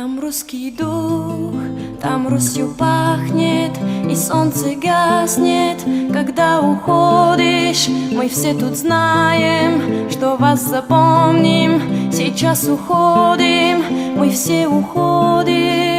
Там русский дух, там Русью пахнет, и солнце гаснет, когда уходишь. Мы все тут знаем, что вас запомним. Сейчас уходим, мы все уходим.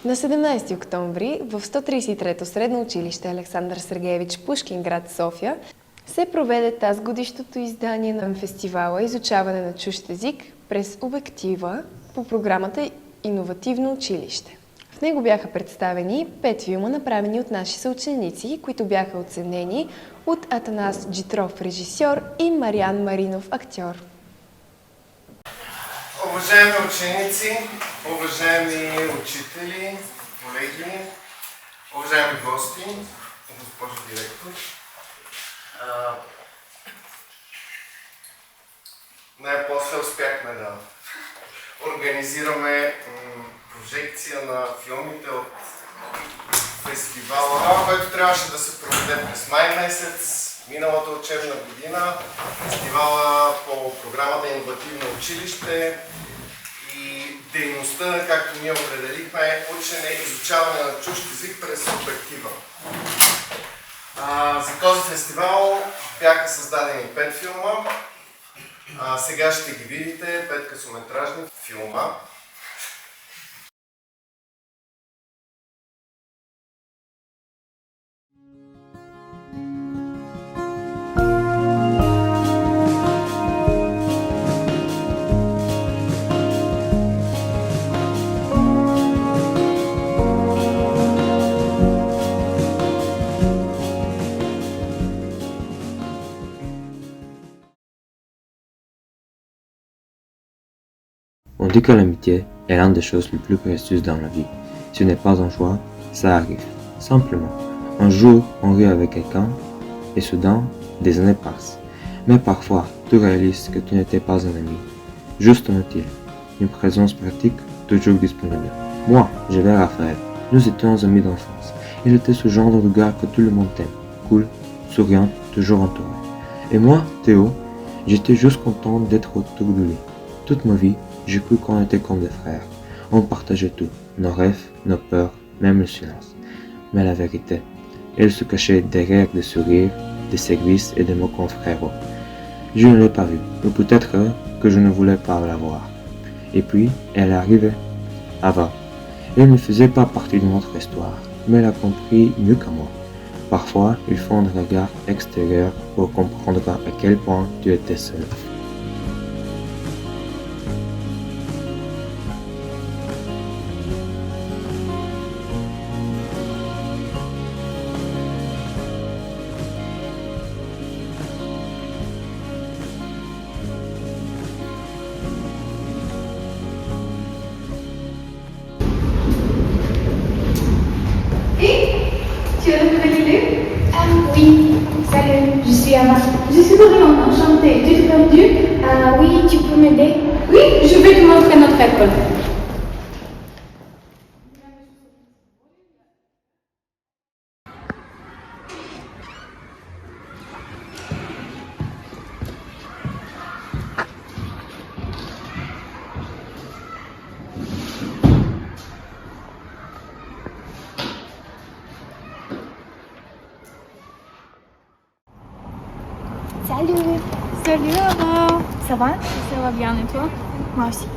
На 17 октомври в 133-то средно училище Александър Сергеевич Пушкин, град София, се проведе тазгодишното издание на фестивала Изучаване на чужд език през обектива по програмата Иновативно училище. В него бяха представени 5 филма, направени от наши съученици, които бяха оценени от Атанас Джитров, режисьор, и Мариан Маринов, актьор. Уважаеми ученици, уважаеми учители, колеги, уважаеми гости, госпожо директор, най-после успяхме да организираме прожекция на филмите от фестивала, който трябваше да се проведе през май месец миналата учебна година. Фестивала по програмата Иновативно училище и дейността, както ние определихме, е учене и изучаване на чужд език през обектива. За този фестивал бяха създадени 5 филма. Сега ще ги видите, 5 късометражни филма. On dit que l'amitié est l'une des choses les plus précieuses dans la vie. Ce n'est pas un choix, ça arrive. Simplement, un jour, on rit avec quelqu'un et soudain, des années passent. Mais parfois, tu réalises que tu n'étais pas un ami, juste un utile, une présence pratique toujours disponible. Moi, j'avais Raphaël. Nous étions amis d'enfance. Il était ce genre de gars que tout le monde aime. Cool, souriant, toujours entouré. Et moi, Théo, j'étais juste content d'être autour de lui. Toute ma vie, j'ai cru qu'on était comme des frères. On partageait tout, nos rêves, nos peurs, même le silence. Mais la vérité, elle se cachait derrière des sourires, des services et des mots confrères. Je ne l'ai pas vue, ou peut-être que je ne voulais pas la voir. Et puis, elle est arrivée. Ava. Elle ne faisait pas partie de notre histoire, mais elle a compris mieux que moi. Parfois, il faut un regard extérieur pour comprendre à quel point tu étais seul. Tu as retrouvé l'idée? Oui, salut, je suis Ava. Je suis Dorian, enchantée. Tu t'es perdue? Oui, tu peux m'aider? Oui, je vais te montrer notre école. Salut. Salut Ava. Ça va? Ça va bien et toi? Moi aussi.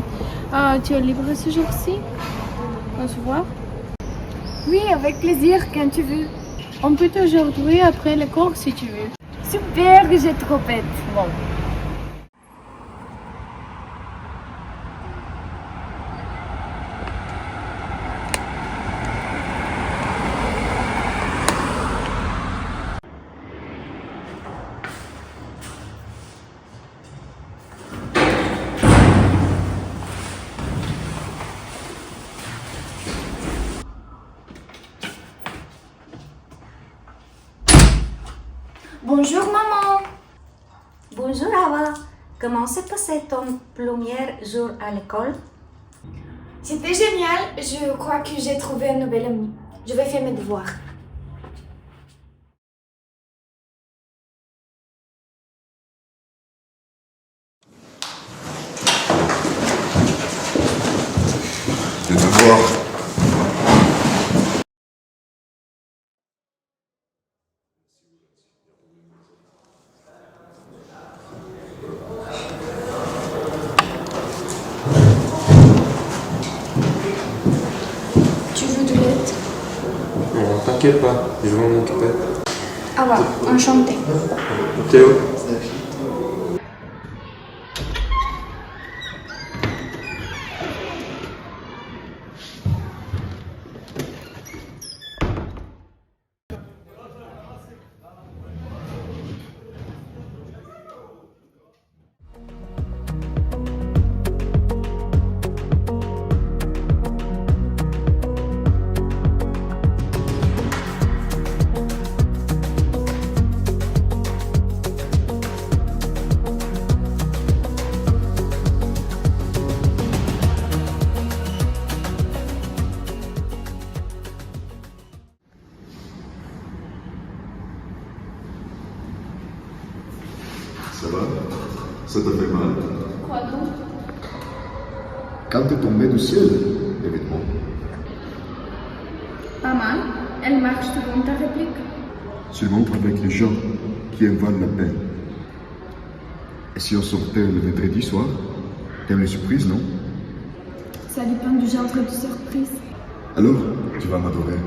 Tu es libre ce jour-ci? On se voit? Oui, avec plaisir, quand tu veux. On peut aujourd'hui après le cours si tu veux. Super, j'ai trop hâte. Bon. Bonjour maman. Bonjour Ava, comment s'est passé ton premier jour à l'école? C'était génial. Je crois que j'ai trouvé un nouvel ami. Je vais faire mes devoirs. Les devoirs. Tu veux de l'aide? Non, t'inquiète pas, je vais m'en occuper. Ah bah, enchantée. Théo. Ça va? Ça t'a fait mal? Quoi donc? Quand t'es tombé du ciel, évidemment. Pas mal. Elle marche devant ta réplique. Seulement avec les gens qui en valent la peine. Et si on sortait le vendredi soir? T'aimes les surprises, non? Ça dépend du genre de surprise. Alors, tu vas m'adorer.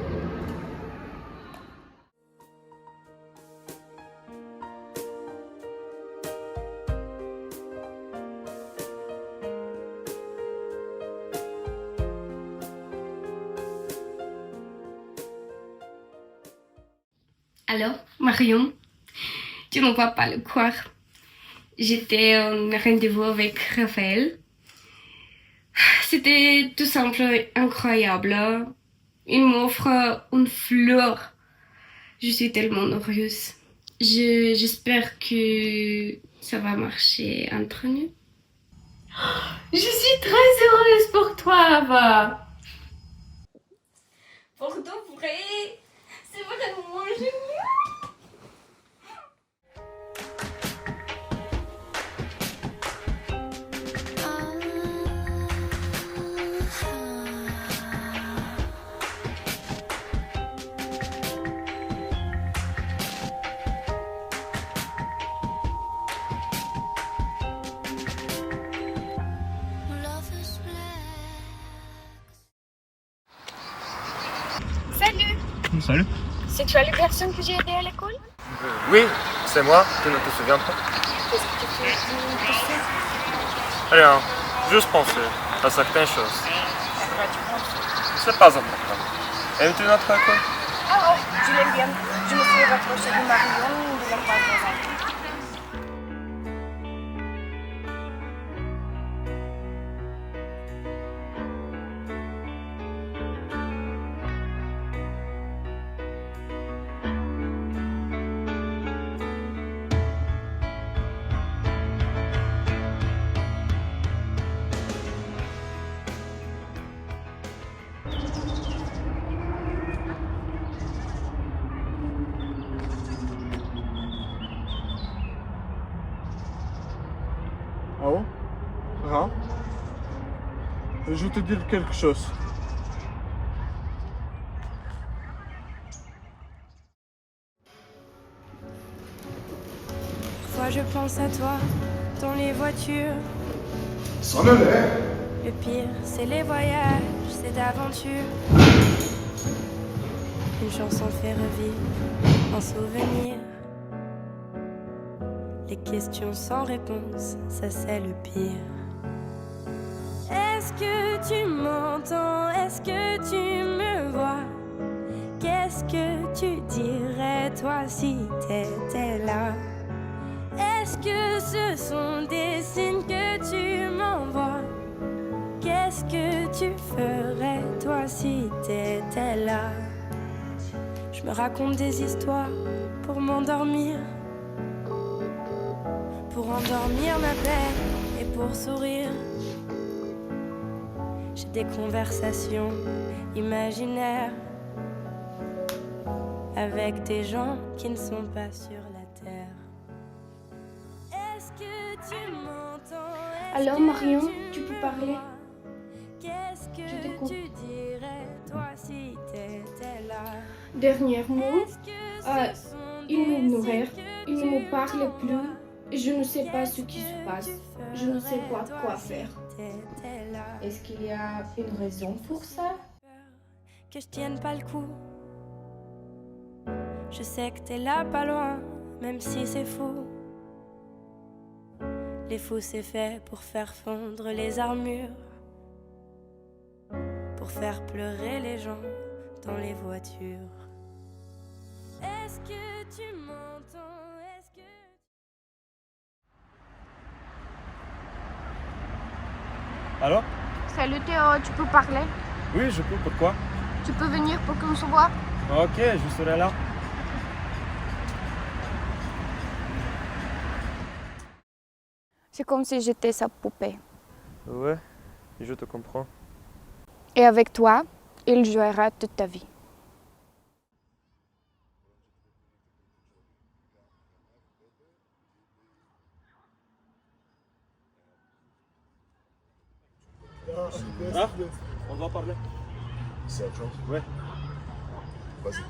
Alors, Marion, tu ne vas pas le croire. J'étais en rendez-vous avec Raphaël. C'était tout simplement incroyable. Il m'offre une fleur. Je suis tellement heureuse. J'espère que ça va marcher entre nous. Je suis très heureuse pour toi, Ava. Pour de vrai, c'est vraiment génial. Salut. Salut. C'est toi la personne que j'ai aidée à l'école? Oui, c'est moi, tu ne te souviens pas? Qu'est-ce que tu fais ici? Rien, juste penser à certaines choses. À quoi tu penses? C'est pas important. Aimes-tu notre école? Ah oh, je l'aime bien. Je me suis rapprochée de Marion de la croise dans un temps. Ah bon? Rien. Je vais te dire quelque chose. Parfois je pense à toi dans les voitures. Sonne-les! Le pire, c'est les voyages, c'est d'aventure. Une chanson fait revivre un souvenir. Les questions sans réponse, ça c'est le pire. Est-ce que tu m'entends? Est-ce que tu me vois? Qu'est-ce que tu dirais toi si t'étais là? Est-ce que ce sont des signes que tu m'envoies? Qu'est-ce que tu ferais toi si t'étais là? Je me raconte des histoires pour m'endormir. endormir ma peine et pour sourire. J'ai des conversations imaginaires avec des gens qui ne sont pas sur la terre. Est-ce que tu m'entends? Alors Marion, tu peux parler? Qu'est-ce que tu dirais toi si t'étais là? Dernier mot, ils m'ignorèrent, ils ne me parlent plus. Je ne sais pas ce qui se passe. Je ne sais pas quoi faire. Est-ce qu'il y a une raison pour ça? Que je tienne pas le coup. Je sais que t'es là pas loin, même si c'est fou. Les fous c'est fait pour faire fondre les armures, pour faire pleurer les gens dans les voitures. Est-ce que tu m'entends? Est-ce que... Alors? Salut Théo, tu peux parler? Oui, je peux. Pourquoi? Tu peux venir pour qu'on se voit? Ok, je serai là. C'est comme si j'étais sa poupée. Ouais, je te comprends. Et avec toi, il jouera toute ta vie. Ah, on doit parler. C'est urgent? Ouais. Vas-y.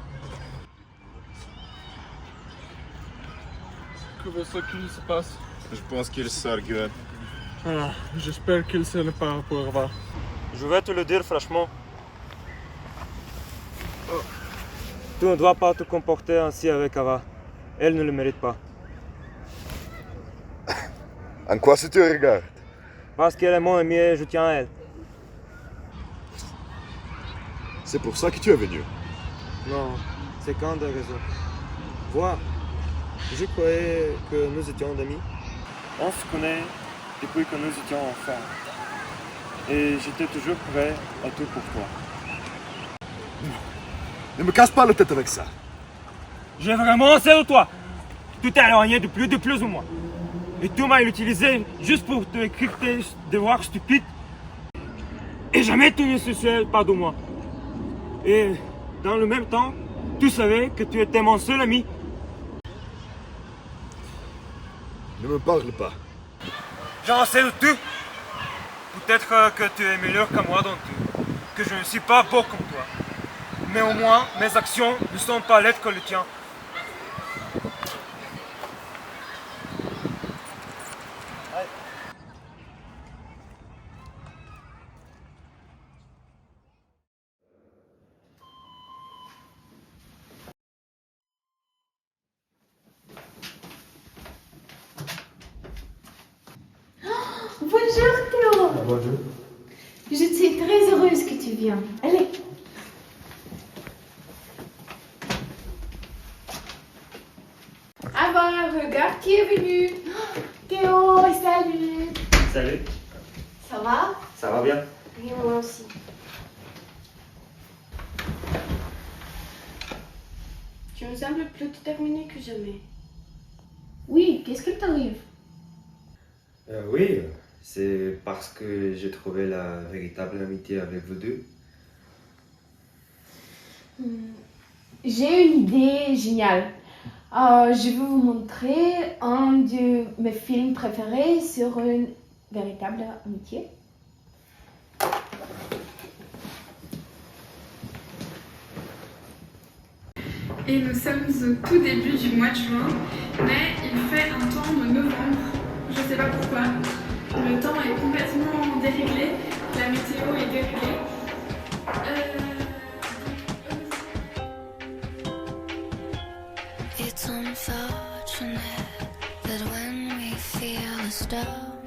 Qu'est-ce qui se passe? Je pense qu'il s'argue. Ah, j'espère qu'il se pas pour voir. Je vais te le dire franchement. Tu ne dois pas te comporter ainsi avec Ava. Elle ne le mérite pas. En quoi ça te regarde? Parce qu'elle est mon amie et je tiens à elle. C'est pour ça que tu es venu. Non, c'est quand des raisons. Vois, je croyais que nous étions amis. On se connaît depuis que nous étions enfants. Et j'étais toujours prêt à tout pour toi. Ne me casse pas la tête avec ça. J'ai vraiment assez de toi. Tu t'es éloigné de plus ou moins. Et tu m'as utilisé juste pour te écrire tes devoirs stupides. Et jamais tu ne souciais pas de moi. Et dans le même temps, tu savais que tu étais mon seul ami. Ne me parle pas. J'en sais de tout. Peut-être que tu es meilleur que moi dans tout. Que je ne suis pas beau comme toi. Mais au moins, mes actions ne sont pas laides que le tien. Bonjour Théo. Bonjour. Je suis très heureuse que tu viens. Allez. Ava, regarde qui est venu. Théo, salut. Salut, Ça va? ça va bien? Oui, moi aussi. Tu me sembles plus déterminé que jamais. Oui, qu'est-ce qui t'arrive? Oui, c'est parce que j'ai trouvé la véritable amitié avec vous deux. J'ai une idée géniale. Je vais vous montrer un de mes films préférés sur une véritable amitié. Et nous sommes au tout début du mois de juin, mais il fait un temps de novembre. Je sais pas pourquoi. Le temps est complètement déréglé, la météo est déréglée. It's unfortunate that when we feel a storm,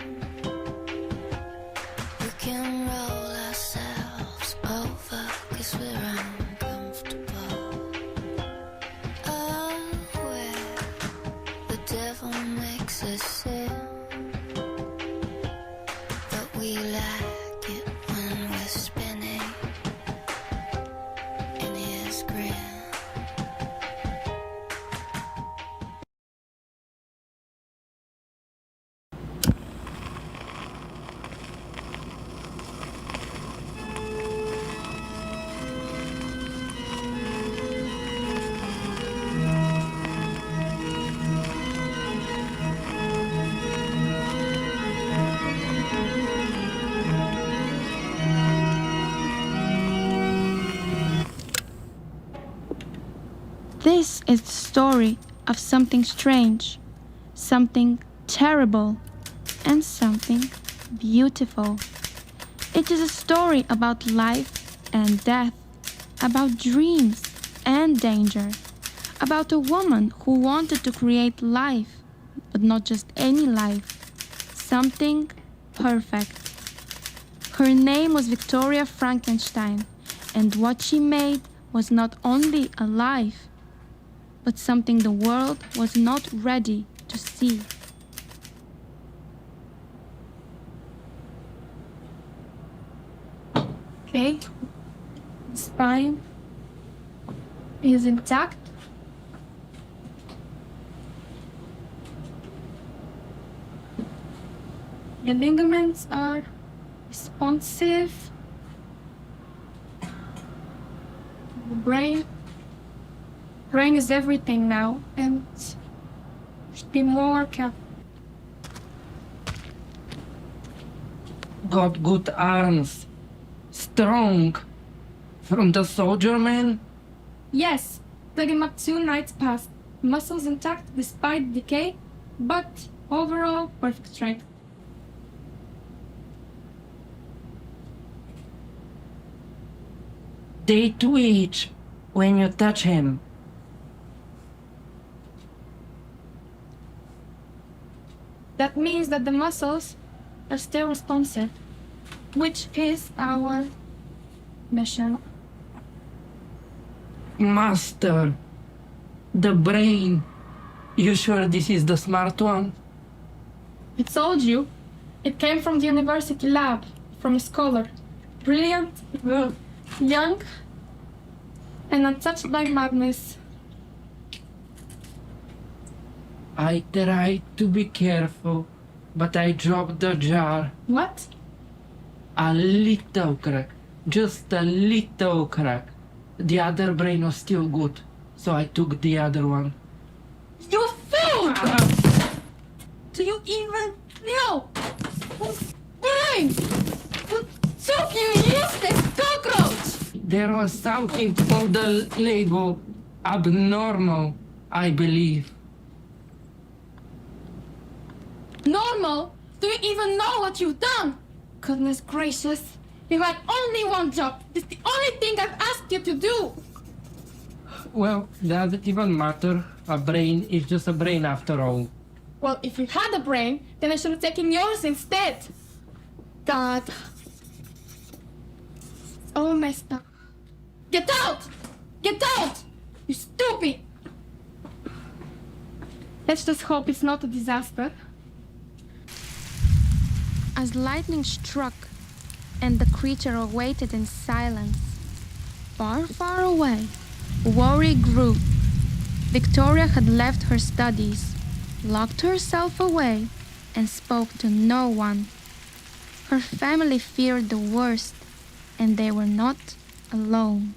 we can roll ourselves over 'cause we're uncomfortable. Oh, where the devil makes us sin, but we like it when we're spinning in his grin. This is the story of something strange, something terrible, and something beautiful. It is a story about life and death, about dreams and danger, about a woman who wanted to create life, but not just any life, something perfect. Her name was Victoria Frankenstein, and what she made was not only a life, but something the world was not ready to see. Okay, the spine is intact. The ligaments are responsive. The brain is everything now, and should be more careful. Got good arms. Strong. From the soldier man? Yes, 32 nights passed. Muscles intact despite decay, but overall perfect strength. They twitch when you touch him. That means that the muscles are still responsive, which is our mission. Master, the brain. You sure this is the smart one? I told you, it came from the university lab, from a scholar. Brilliant, young, and untouched by madness. I tried to be careful, but I dropped the jar. What? A little crack. Just a little crack. The other brain was still good, so I took the other one. You fool! Do you even know whose brain took you useless cockroach? There was something on the label abnormal, I believe. Normal? Do you even know what you've done? Goodness gracious. You had only one job. This is the only thing I've asked you to do. Well, does it even matter? A brain is just a brain after all. Well, if you had a brain, then I should have taken yours instead. God. It's all messed up. Get out! Get out! You stupid! Let's just hope it's not a disaster. As lightning struck and the creature awaited in silence, far, far away, worry grew. Victoria had left her studies, locked herself away, and spoke to no one. Her family feared the worst, and they were not alone.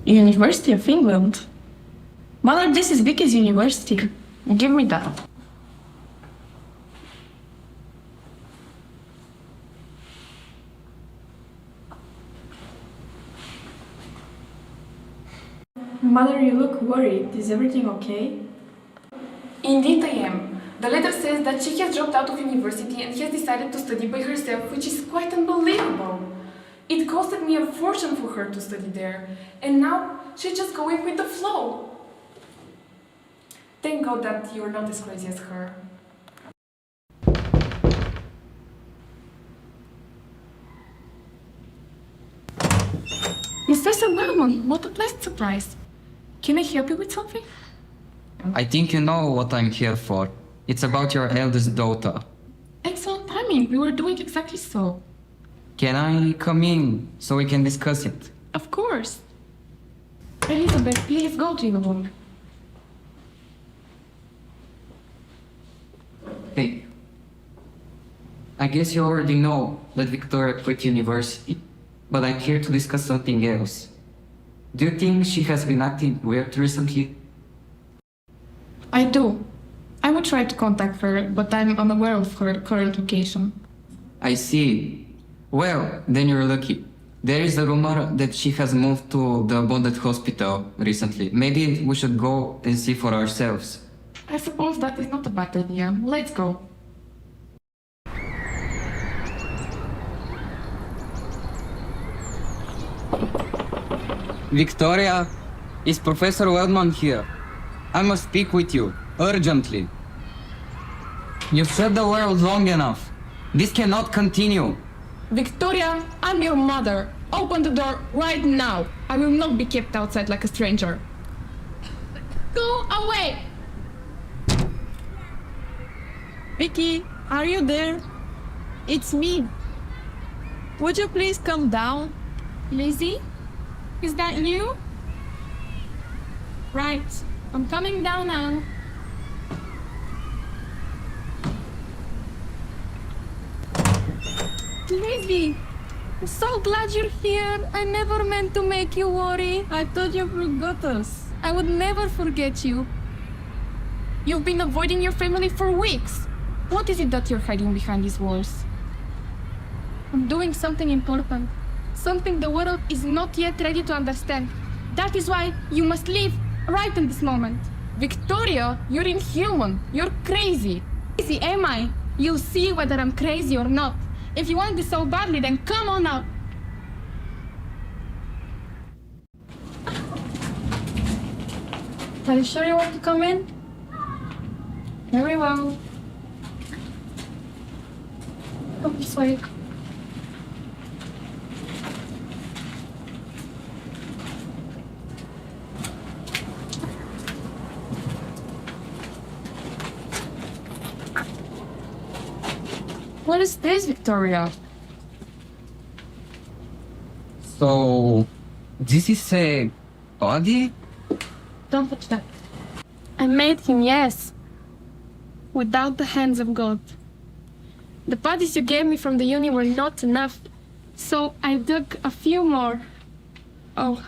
University of England? Mother, this is Vicky's university. Give me that. Mother, you look worried. Is everything okay? Indeed I am. The letter says that she has dropped out of university and has decided to study by herself, which is quite unbelievable. It costed me a fortune for her to study there, and now she's just going with the flow. Thank God that you're not as crazy as her. Professor Wellman, what a pleasant surprise. Can I help you with something? I think you know what I'm here for. It's about your eldest daughter. Excellent timing. We were doing exactly so. Can I come in so we can discuss it? Of course. Elizabeth, please go to your room. Hey. I guess you already know that Victoria quit university, but I'm here to discuss something else. Do you think she has been acting weird recently? I do. I will try to contact her, but I'm unaware of her current location. I see. Well, then you're lucky. There is a rumor that she has moved to the abandoned hospital recently. Maybe we should go and see for ourselves. I suppose that is not a bad idea. Let's go. Victoria, is Professor Wellman here? I must speak with you, urgently. You've shut the world long enough. This cannot continue. Victoria, I'm your mother. Open the door right now. I will not be kept outside like a stranger. Go away! Vicky, are you there? It's me. Would you please come down? Lizzie? Is that you? Right. I'm coming down now. Lizzie! I'm so glad you're here. I never meant to make you worry. I thought you forgot us. I would never forget you. You've been avoiding your family for weeks. What is it that you're hiding behind these walls? I'm doing something important. Something the world is not yet ready to understand. That is why you must leave right in this moment. Victoria, you're inhuman. You're crazy. Crazy am I? You'll see whether I'm crazy or not. If you want this so badly, then come on out. Are you sure you want to come in? Very well. Come this way. What is this, Victoria? So, this is a body? Don't touch that. I made him, yes. Without the hands of God. The bodies you gave me from the uni were not enough, so I dug a few more. Oh,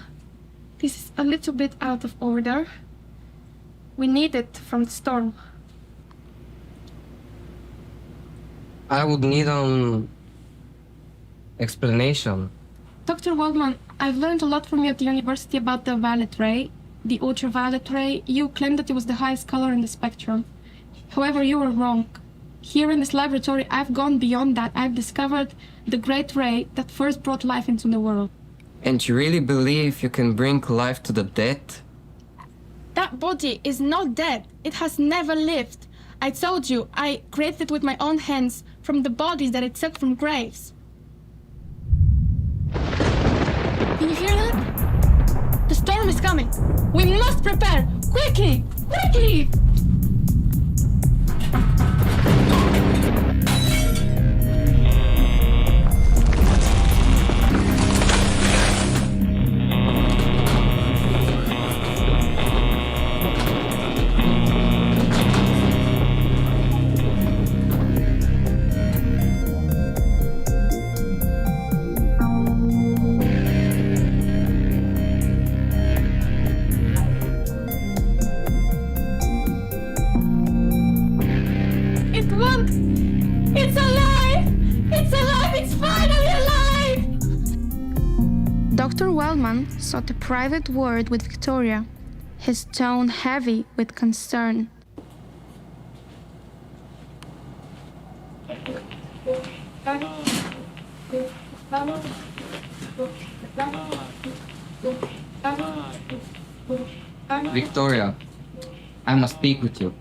this is a little bit out of order. We need it from the storm. I would need an explanation. Dr. Waldman, I've learned a lot from you at the university about the violet ray, the ultraviolet ray. You claimed that it was the highest color in the spectrum. However, you were wrong. Here in this laboratory, I've gone beyond that. I've discovered the great ray that first brought life into the world. And you really believe you can bring life to the dead? That body is not dead. It has never lived. I told you, I created it with my own hands from the bodies that it took from graves. Can you hear that? The storm is coming. We must prepare. Quickly! Quickly! Dr. Wellman sought a private word with Victoria, his tone heavy with concern. Victoria, I must speak with you.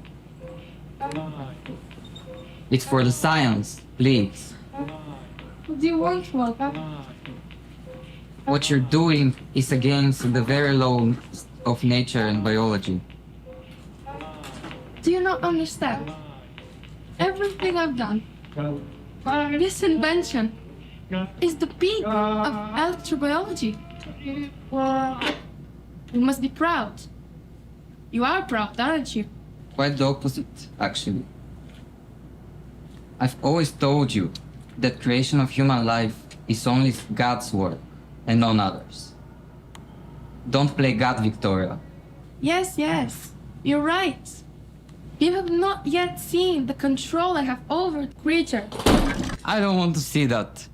It's for the science, please. What do you want, Walter? What you're doing is against the very law of nature and biology. Do you not understand? Everything I've done, this invention, is the peak of electrobiology. You must be proud. You are proud, aren't you? Quite the opposite, actually. I've always told you that creation of human life is only God's work and none others. Don't play God, Victoria. Yes, yes, you're right. You have not yet seen the control I have over the creature. I don't want to see that.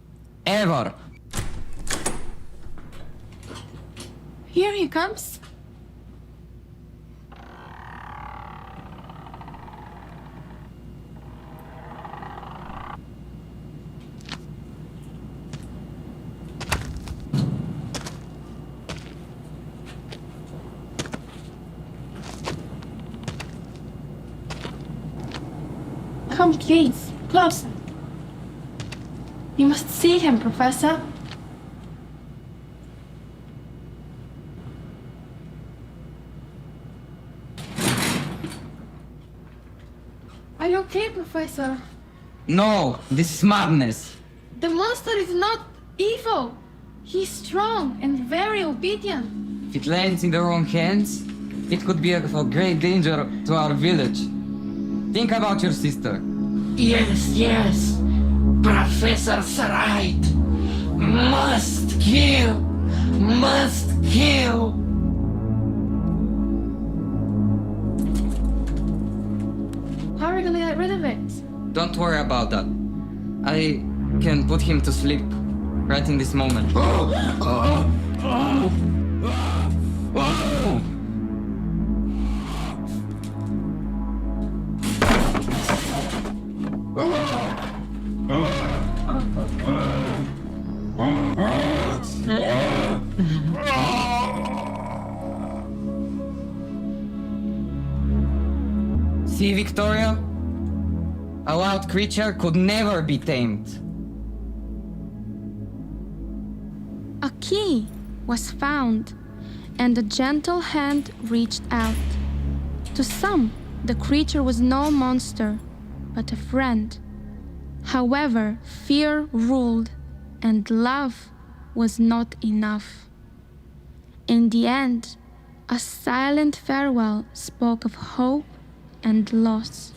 Ever. Here he comes. Come, please, closer. You must see him, Professor. Are you okay, Professor? No, this is madness. The monster is not evil. He's strong and very obedient. If it lands in the wrong hands, it could be of a great danger to our village. Think about your sister. Yes, yes. Professor's right. Must kill. Must kill. How are we gonna get rid of it? Don't worry about that. I can put him to sleep right in this moment. See, Victoria? A wild creature could never be tamed. A key was found, and a gentle hand reached out. To some, the creature was no monster, but a friend. However, fear ruled, and love was not enough. In the end, a silent farewell spoke of hope and loss.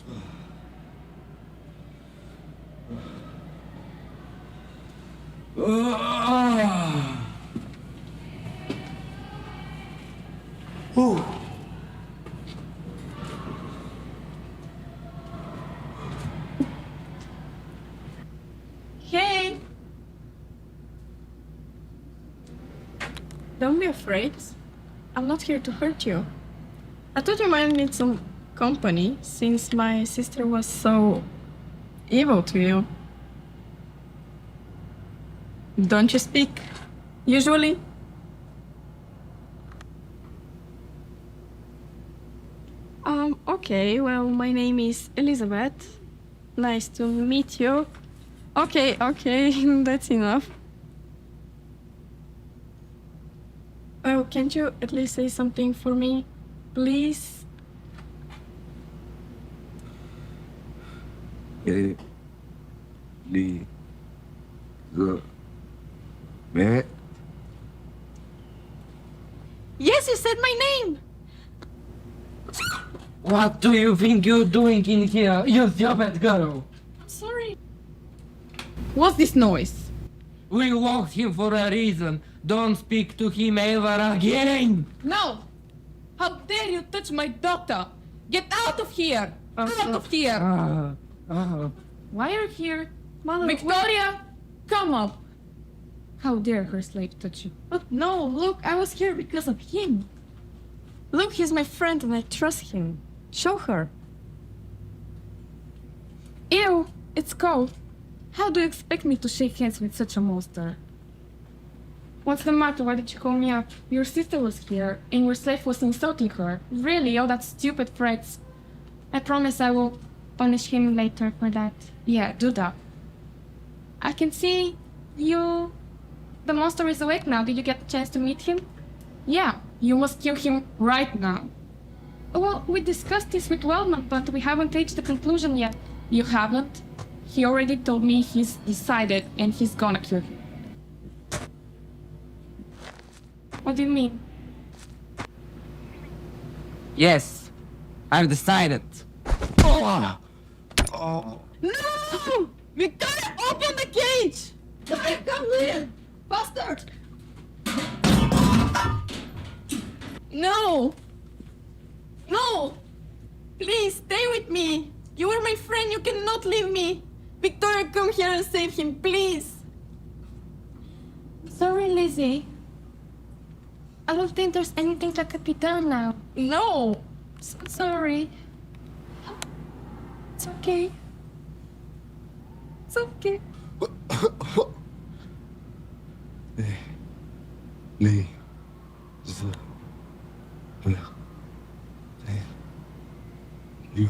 Hey! Don't be afraid. I'm not here to hurt you. I thought you might need some company since my sister was so evil to you. Don't you speak usually? Okay, well, my name is Elizabeth. Nice to meet you. Okay, that's enough. Oh, can't you at least say something for me, please? Yes, you said my name! What do you think you're doing in here, you stupid girl? I'm sorry. What's this noise? We locked him for a reason. Don't speak to him ever again! No! How dare you touch my doctor? Get out of here! Out of here! Why are you here? Mother, Victoria! Come up! How dare her slave touch you? But no, look, I was here because of him. Look, he's my friend and I trust him. Show her. Ew, it's cold. How do you expect me to shake hands with such a monster? What's the matter? Why did you call me up? Your sister was here, and your slave was insulting her. Really? All that stupid threats. I promise I will punish him later for that. Yeah, do that. I can see you... The monster is awake now. Did you get a chance to meet him? Yeah, you must kill him right now. Well, we discussed this with Wellman, but we haven't reached the conclusion yet. You haven't? He already told me he's decided and he's gonna kill him. What do you mean? Yes, I've decided. No! Victoria, open the cage! Victoria, come here! Faster! No! No! Please, stay with me! You are my friend, you cannot leave me! Victoria, come here and save him, please! Sorry, Lizzie. I don't think there's anything that could be done now. No! So sorry. It's okay. It's okay. Les... You...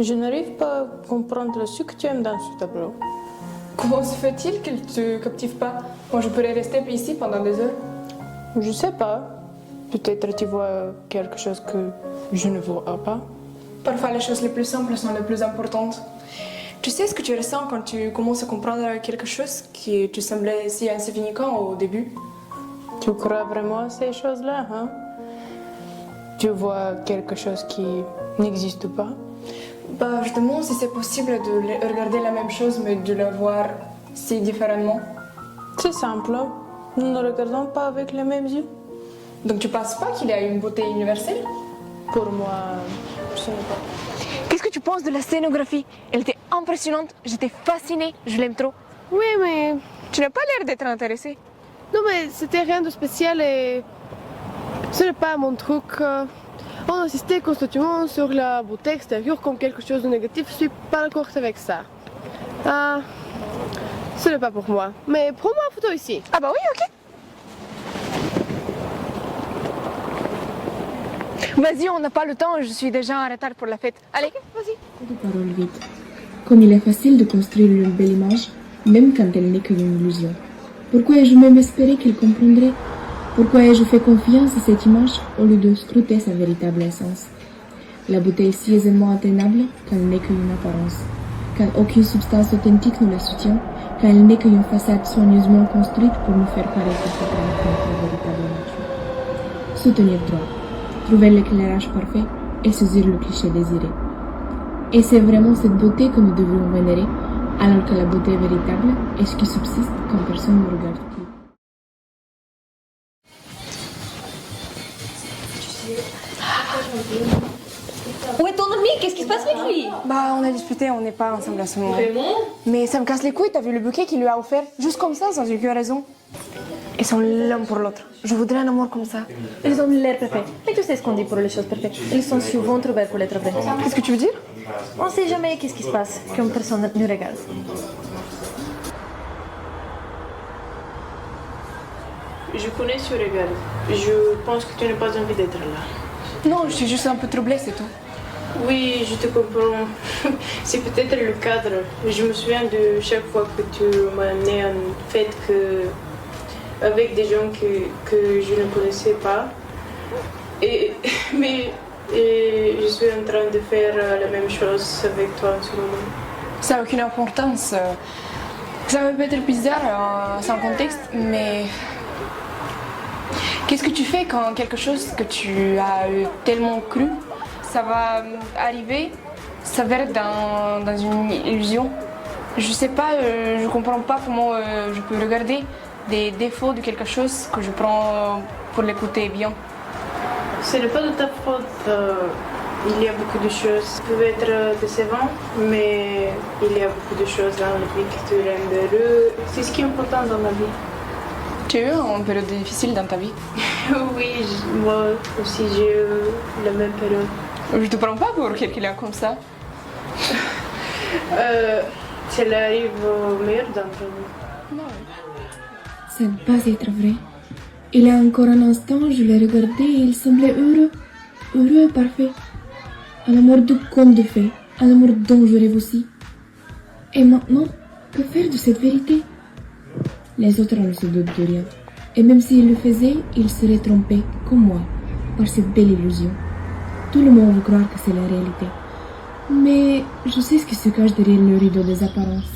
Je n'arrive pas à comprendre ce que tu aimes dans ce tableau. Comment se fait-il qu'il ne te captive pas? Moi, je pourrais rester ici pendant des heures. Je sais pas. Peut-être tu vois quelque chose que je ne vois pas. Parfois, les choses les plus simples sont les plus importantes. Tu sais ce que tu ressens quand tu commences à comprendre quelque chose qui te semblait si insignifiant au début? Tu crois vraiment à ces choses-là, hein? Tu vois quelque chose qui n'existe pas? Bah, je demande si c'est possible de regarder la même chose mais de la voir si différemment. C'est simple. Nous ne regardons pas avec les mêmes yeux. Donc tu penses pas qu'il y a une beauté universelle? Pour moi, je ne sais pas. Qu'est-ce que tu penses de la scénographie? Elle était impressionnante, j'étais fascinée, je l'aime trop. Oui, mais tu n'as pas l'air d'être intéressée. Non, mais c'était rien de spécial et ce n'est pas mon truc. On insistait constamment sur la beauté extérieure comme quelque chose de négatif. Je suis pas d'accord avec ça. Ce n'est pas pour moi. Mais prends-moi une photo ici. Ah bah oui, ok. Vas-y, on n'a pas le temps, je suis déjà en retard pour la fête. Allez, vas-y. De paroles vides. Comme il est facile de construire une belle image, même quand elle n'est qu'une illusion. Pourquoi ai-je même espéré qu'il comprendrait? Pourquoi ai-je fait confiance à cette image au lieu de scruter sa véritable essence? La beauté est si aisément atteignable qu'elle n'est qu'une apparence, quand aucune substance authentique ne la soutient, quand elle n'est qu'une façade soigneusement construite pour nous faire paraître notre véritable nature. Soutenir droit, trouver l'éclairage parfait et saisir le cliché désiré. Et c'est vraiment cette beauté que nous devrions vénérer, alors que la beauté véritable est ce qui subsiste quand personne ne regarde plus. Où est ton ami? Qu'est-ce qui se passe avec lui? Bah, on a disputé, on n'est pas ensemble à ce moment. Vraiment? Mais ça me casse les couilles, t'as vu le bouquet qu'il lui a offert? Juste comme ça, sans aucune raison. Ils sont l'un pour l'autre. Je voudrais un amour comme ça. Ils ont l'air parfaits. Mais tu sais ce qu'on dit pour les choses parfaites. Ils sont souvent trop belles pour l'être vraies. Qu'est-ce que tu veux dire? On sait jamais qu'est-ce qui se passe quand personne ne regarde. Je connais ce regard. Je pense que tu n'as pas envie d'être là. Non, je suis juste un peu troublée, c'est tout. Oui, je te comprends. C'est peut-être le cadre. Je me souviens de chaque fois que tu m'as amené à une fête avec des gens que je ne connaissais pas. Mais et je suis en train de faire la même chose avec toi en ce moment. Ça n'a aucune importance. Ça peut être bizarre sans contexte, mais qu'est-ce que tu fais quand quelque chose que tu as tellement cru, ça va arriver, s'avère dans une illusion? Je sais pas, je comprends pas comment je peux regarder des défauts de quelque chose que je prends pour l'écouter bien. Ce n'est pas de ta faute. Il y a beaucoup de choses qui peuvent être décevantes, mais il y a beaucoup de choses dans la vie qui te rendent heureux. C'est ce qui est important dans la vie. Tu as eu une période difficile dans ta vie? Oui, moi aussi j'ai eu la même période. Je te prends pas pour quelqu'un comme ça. Cela arrive au meilleur d'entre nous. Ça ne peut pas être vrai. Il y a encore un instant, je l'ai regardé et il semblait heureux et parfait. Un amour de conte de fées, un amour dont je rêve aussi. Et maintenant, que faire de cette vérité? Les autres ne se doutent de rien. Et même s'ils le faisaient, ils seraient trompés, comme moi, par cette belle illusion. Tout le monde veut croire que c'est la réalité. Mais je sais ce qui se cache derrière le rideau des apparences.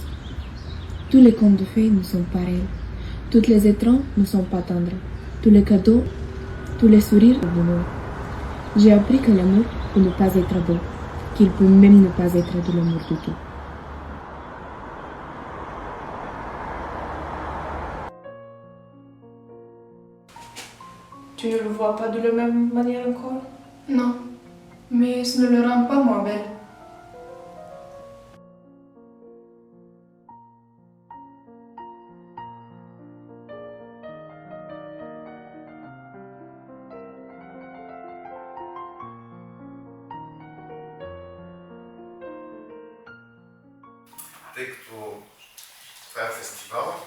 Tous les contes de fées ne sont pas réels. Tous les étrons ne sont pas tendres. Tous les cadeaux, tous les sourires au bonheur. J'ai appris que l'amour peut ne pas être beau, qu'il peut même ne pas être de l'amour du tout. Tu ne le vois pas de la même manière encore? Non, mais ça ne le rend pas moins belle. Тъй като това е фестивал,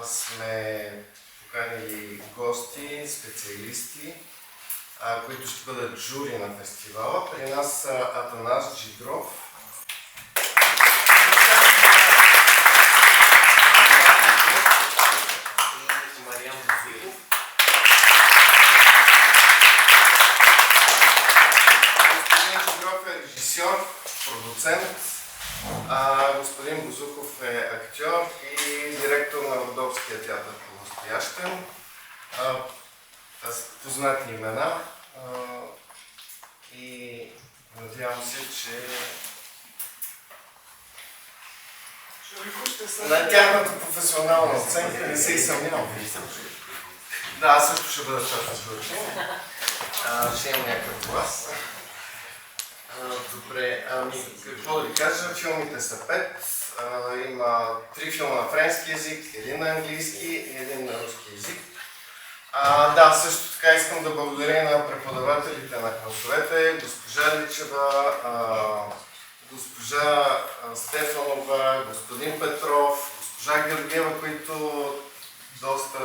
сме поканили гости, специалисти, които ще бъдат жури на фестивала. При нас са Атанас Джидров, и Мариан Бузилов. Господин Джидров е режисьор, продуцент. Господин Бузуков е актьор и директор на Родопския театър по-настоящем. Познати имена и надявам се, че на тяхната професионална оценка не се и съмнявам. Да, аз също ще бъда част от журито. Ще имам някакъв глас. Добре, какво да ви кажа? Филмите са 5. Има 3 филма на френски език, 1 на английски и 1 на руски език. Да, също така искам да благодаря на преподавателите на класовете, госпожа Личева, госпожа Стефанова, господин Петров, госпожа Георгиева, които доста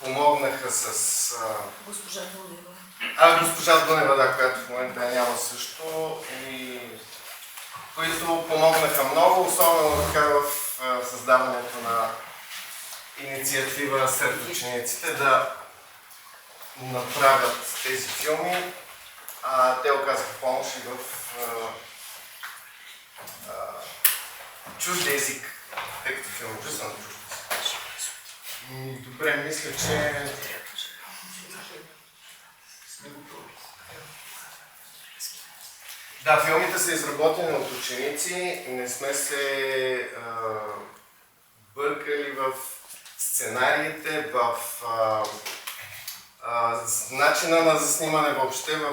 помогнаха с... Госпожа Дунева. Госпожа Дунева, да, която в момента няма също, и които помогнаха много, особено така в създаването на инициатива сред учениците да направят тези филми. Те оказаха помощ и в чужди език, тъй като филмите са на чужди език. Добре, мисля, че... Да, филмите са изработени от ученици, не сме се бъркали в сценариите, в начина на заснимане въобще, в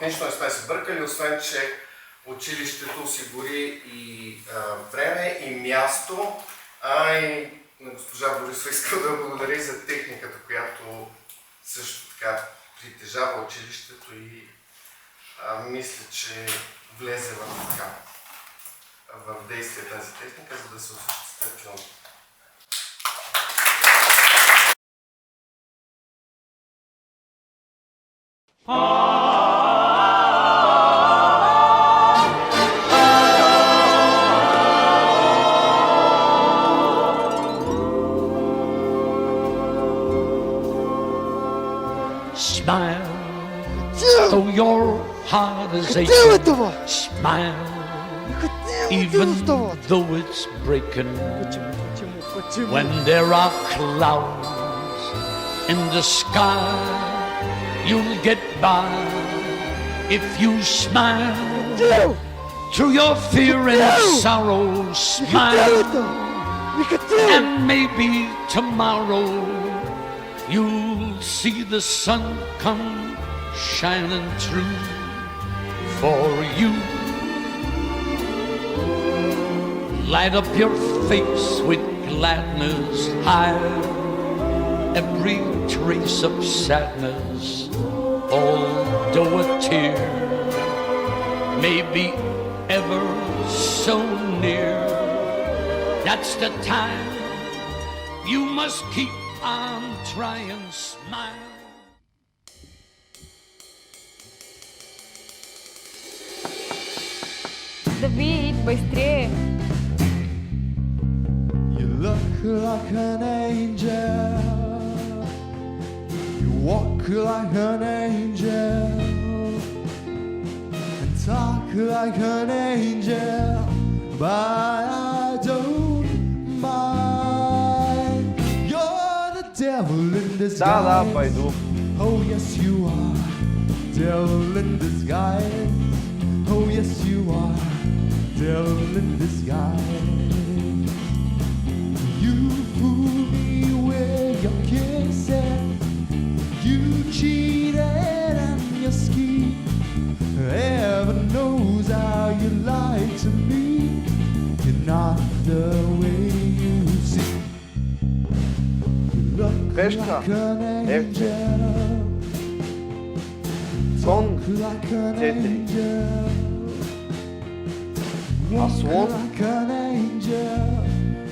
нищо не сме се бъркали, освен че училището осигури и време, и място, и на госпожа Борисова искам да благодаря за техниката, която също така притежава училището и мисля, че влезе в действие тази техника, за да се осъществят филмите. Smile, though your heart is aching. Smile, even though it's breaking. When there are clouds in the sky, you'll get by if you smile. Through your fear and sorrow, smile. And maybe tomorrow you'll see the sun come shining through for you. Light up your face with gladness, hide every trace of sadness, although a tear may be ever so near. That's the time you must keep on trying, smile. Давид, быстрее! You look like an angel. You walk like an angel. And talk like an angel. But I don't mind. You're the devil in disguise. Да, пойду. Oh yes you are. Devil in disguise. Oh yes you are. Devil in disguise. You fool me with your kisses. You cheated and you schemed. Heaven knows how you lied to me. You're not the way you seem. You look like an angel. Сон Like an 4. angel. А слон Like an angel.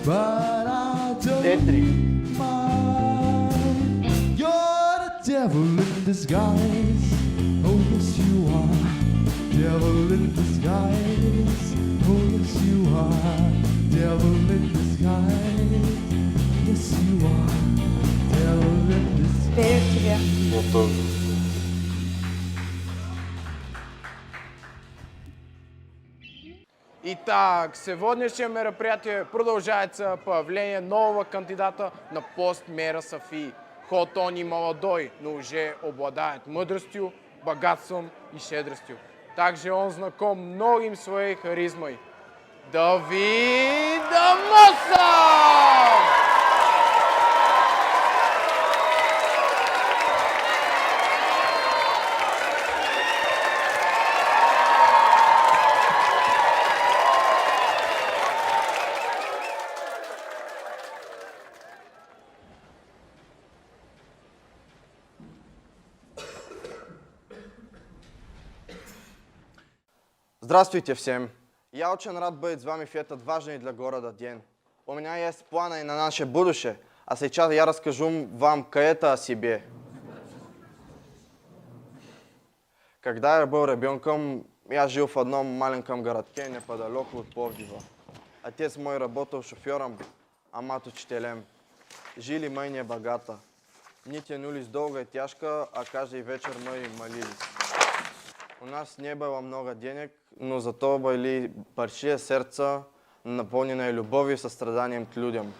But I don't 4. mind. You're the devil in disguise. Oh yes you are. Devil in disguise. Oh yes you are. Devil in disguise. Yes you are. Devil in disguise. Верю в тебя. Я тоже. Итак, сегодняшнее мероприятие продолжается появление нового кандидата на пост мэра Софии. Хоть он и молодой, но уже обладает мудростью, богатством и щедростью. Также он знаком многим своей харизмой. Давид Амосов! Здравствуйте всем! Я очень рад быть с вами в этот важный для города день. У меня есть планы на наше будущее, а сейчас я расскажу вам кое-что о себе. Когда я был ребенком, я жил в одном маленьком городке неподалеку от Пловдива. Отец мой работал шофером, а мать учителем. Жили мы небогато. Дни тянулись долго и тяжко, а каждый вечер мы молились. У нас не было много денег, но зато были большие сердца, наполненные любовью и состраданием к людям.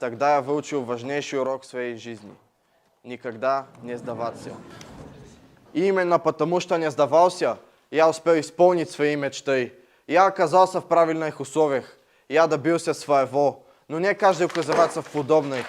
Тогда я выучил важнейший урок в своей жизни. Никогда не сдаваться. И именно потому, что не сдавался, я успел исполнить свои мечты. Я оказался в правильных условиях. Я добился своего. Но не каждый оказывается в подобных.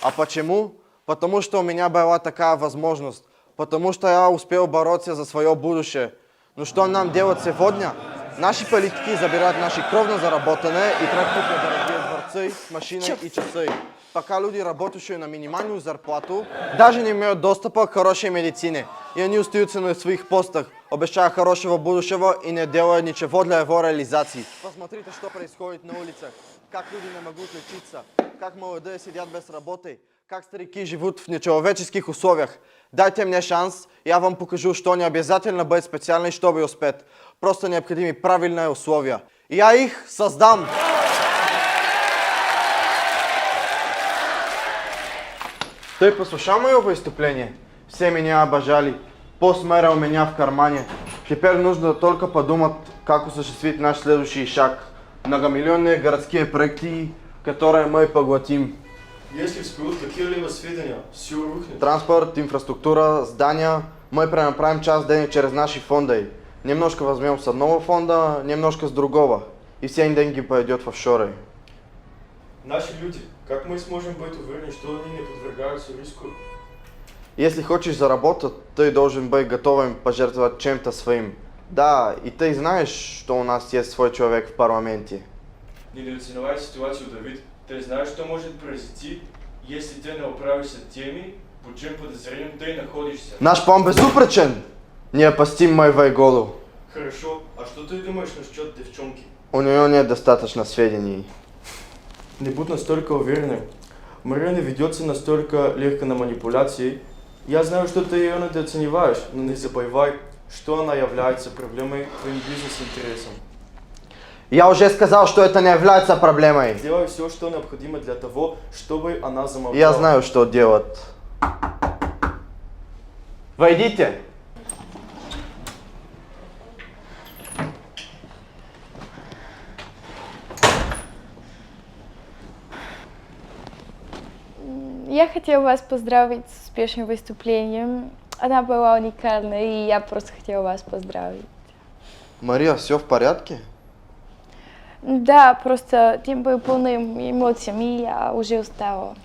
А почему? Потому что у меня была такая возможность. Потому что я успел бороться за свое будущее. Но что нам делать сегодня? Наши политики забирают наши кровно заработанные и тратят на дорогие дворцы, машины и часы. Пока люди, работающие на минимальную зарплату, даже не имеют доступа к хорошей медицине. И они остаются на своих постах, обещая хорошего будущего и не делая ничего для его реализации. Посмотрите, что происходит на улицах. Как люди не могут лечиться, как молодые сидят без работы, как старики живут в нечеловеческих условиях. Дайте мне шанс, я вам покажу, что не обязательно быть специальным, чтобы успеть. Просто необходимы правильные условия. И я их создам. Ты послушал мое выступление? Все меня обожали. Пост мэра у меня в кармане. Теперь нужно только подумать, как осуществить наш следующий шаг. Многомиллионные городские проекты, которые мы поглотим. Если всплывут какие-либо сведения, все рухнет. Транспорт, инфраструктура, здания. Мы перенаправим часть денег через наши фонды. Немножко возьмем с одного фонда, немножко с другого. И все деньги пойдет в офшоры. Наши люди, как мы сможем быть уверены, что они не подвергаются риску? Если хочешь заработать, ты должен быть готовым пожертвовать чем-то своим. Да, и ты знаешь, что у нас есть свой человек в парламенте. Недооценивай ситуацию, Давид. Ты знаешь, что может произойти, если ты не управишься теми, под чьим подозрением ты находишься. Наш план безупречен. Неопостим моего голу. Хорошо, а что ты думаешь насчет девчонки? У нее нет достаточно сведений. Не будь настолько уверенным. Мария не ведется настолько легко на манипуляции. Я знаю, что ты ее недооцениваешь, но не забывай, что она является проблемой твоим бизнес-интересам. Я уже сказал, что это не является проблемой. Сделай все, что необходимо для того, чтобы она замолчала. Я знаю, что делать. Войдите. Я хотела вас поздравить с успешным выступлением. Она была уникальной, и я просто хотела вас поздравить. Мария, все в порядке? Да, просто день был полным эмоциями, и я уже устала.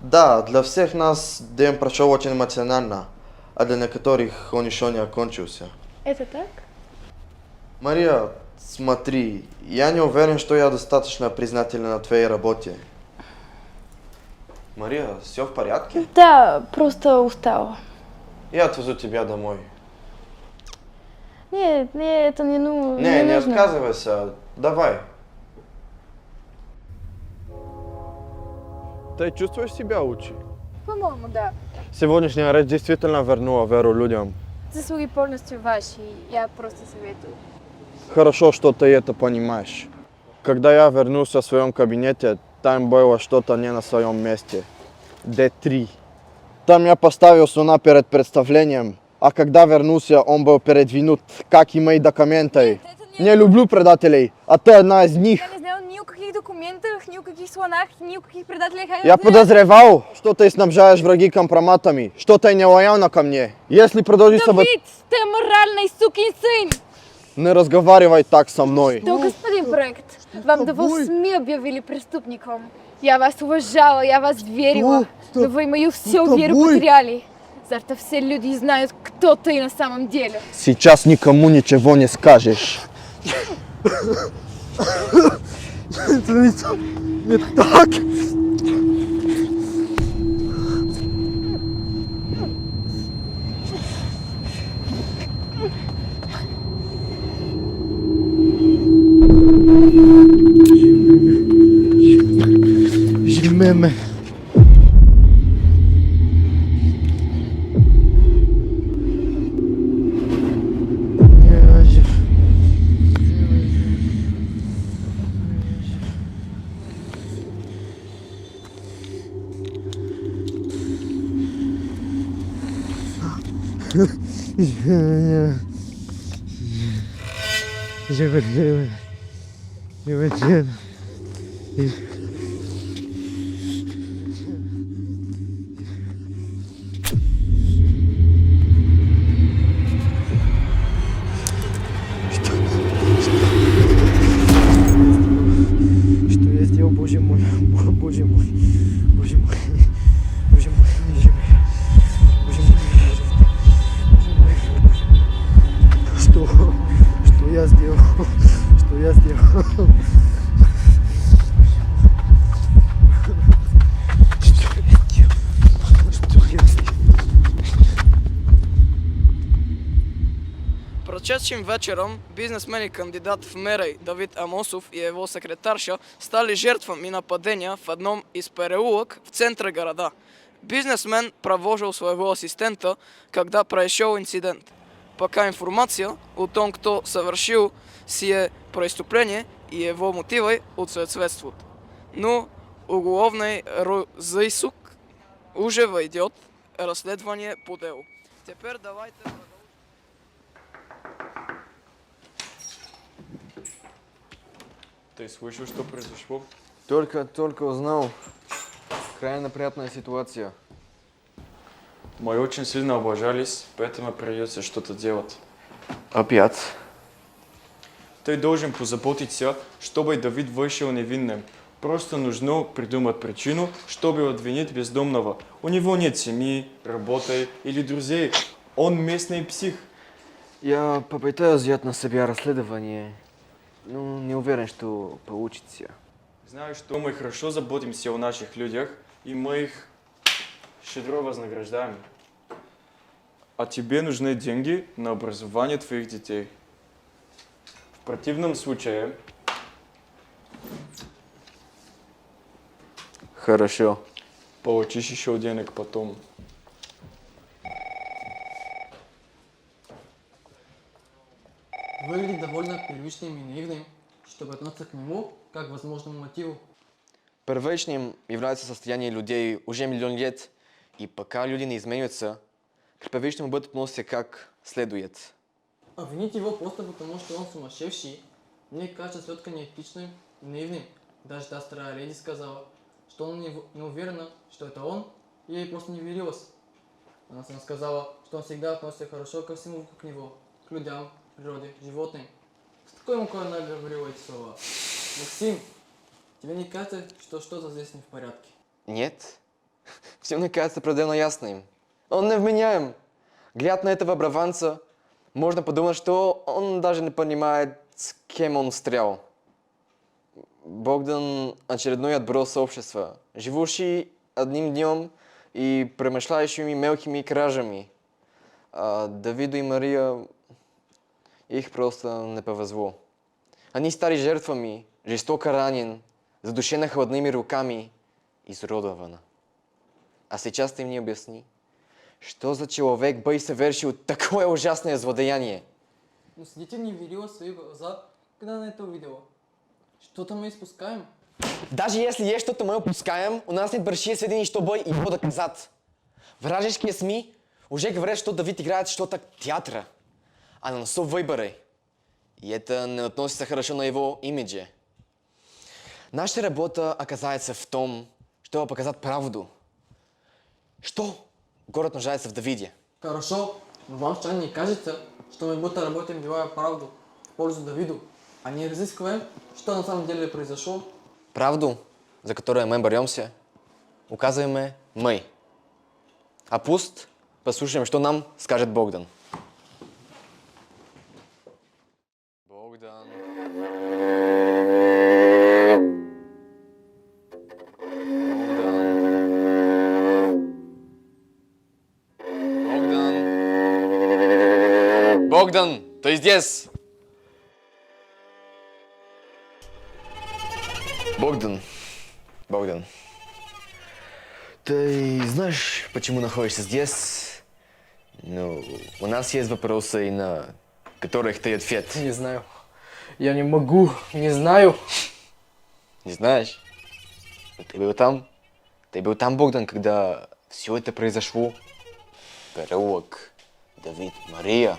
Да, для всех нас день прошел очень эмоционально, а для некоторых он еще не окончился. Это так? Мария, смотри, я не уверен, что я достаточно признателен на твоей работе. Мария, все в порядке? Да, просто устала. Я отвезу тебя домой. Нет, это не нужно. Не отказывайся, давай. Ты чувствуешь себя лучше? По-моему, да. Сегодняшняя речь действительно вернула веру людям. Заслуги полностью ваши, я просто советую. Хорошо, что ты это понимаешь. Когда я вернулся в своем кабинете, там было что-то не на своем месте. D3. Там я поставил слона перед представлением, а когда вернулся, он был передвинут, как и мои документы. Не люблю предателей, а ты одна из них. Я не знаю ни о каких документах, ни о каких слонах, ни о каких предателях. Я подозревал, что ты снабжаешь враги компроматами, что ты нелояльна ко мне. Если продолжится... Давид, ты моральный сукин сын! Не разговаривай так со мной. Да, господин проект, вам того СМИ объявили преступником. Я вас уважала, я вас верила, но вы мою всю веру потеряли. Завтра все люди знают, кто ты на самом деле. Сейчас никому ничего не скажешь. Это не так. J'aime. Что я сделал, боже мой, боже мой, боже мой, боже мой, боже мой, боже мой, что я сделал, что я сделал. Прошедшим вечером бизнесмен и кандидат в мэры Давид Амосов и его секретарша стали жертвами нападения в одном из переулок в центре города. Бизнесмен провожал своего ассистента, когда произошел инцидент. Пока информация о том, кто совершил сие преступление и его мотивы отсутствует. Но уголовный розыск уже ведет расследование по делу. Теперь давайте... Ты слышал, что произошло? Только узнал. Крайне неприятная ситуация. Мы очень сильно облажались, поэтому придется что-то делать. Опять? Ты должен позаботиться, чтобы Давид вышел невинным. Просто нужно придумать причину, чтобы обвинить бездомного. У него нет семьи, работы или друзей. Он местный псих. Я попытаюсь взять на себя расследование, но не уверен, что получится. Знаю, что мы хорошо заботимся о наших людях, и мы их щедро вознаграждаем. А тебе нужны деньги на образование твоих детей. В противном случае... Хорошо. Получишь еще денег потом. Выглядит довольно привычным и наивным, чтобы относиться к нему как к возможному мотиву. Первичным является состояние людей уже миллион лет, и пока люди не изменятся, к первичному будут относиться как следует. Обвинить его просто потому, что он сумасшедший, мне кажется слегка неэтичным и наивным. Даже та старая леди сказала, что она не уверена, что это он, и ей просто не верилось. Она сама сказала, что он всегда относится хорошо ко всему вокруг него, к людям, природе, животным. С такой мукой она говорила эти слова. Максим, тебе не кажется, что что-то здесь не в порядке? Нет. Все мне кажется пределно ясным. Он невменяем. Глядя на этого образованца, можно подумать, что он даже не понимает, с кем он стрелял. Богдан – очередной отброс общества, живущий одним днем и промышляющими мелкими кражами. А Давиду и Мария их просто не повезло. Они стали жертвами, жестоко ранен, задушена холодными руками, изуродована. А сейчас ты мне объясни, что за человек бы совершил такое ужасное злодеяние? Но свидетель не верила в свои глаза, когда она это увидела. Что-то мы испускаем. Даже если есть что-то мы упускаем, у нас нет больших сведений, чтобы его доказать. Вражеские СМИ уже говорят, что Давид играет что-то театра, а на носу выборы. И это не относится хорошо на его имидже. Наша работа оказывается в том, чтобы показать правду. Что город нуждается в Давиде? Хорошо, но вам что не кажется, что мы будто работаем, делая правду в пользу Давиду, а не разыскиваем, что на самом деле произошло? Правду, за которую мы боремся, указываем мы. А пусть послушаем, что нам скажет Богдан. Богдан. Богдан, ты здесь? Богдан, ты знаешь, почему находишься здесь? Ну, у нас есть вопросы, на которых ты ответ. Не знаю. Я не могу, не знаю. Не знаешь? Ты был там? Ты был там, Богдан, когда все это произошло? Переулок, Давид, Мария.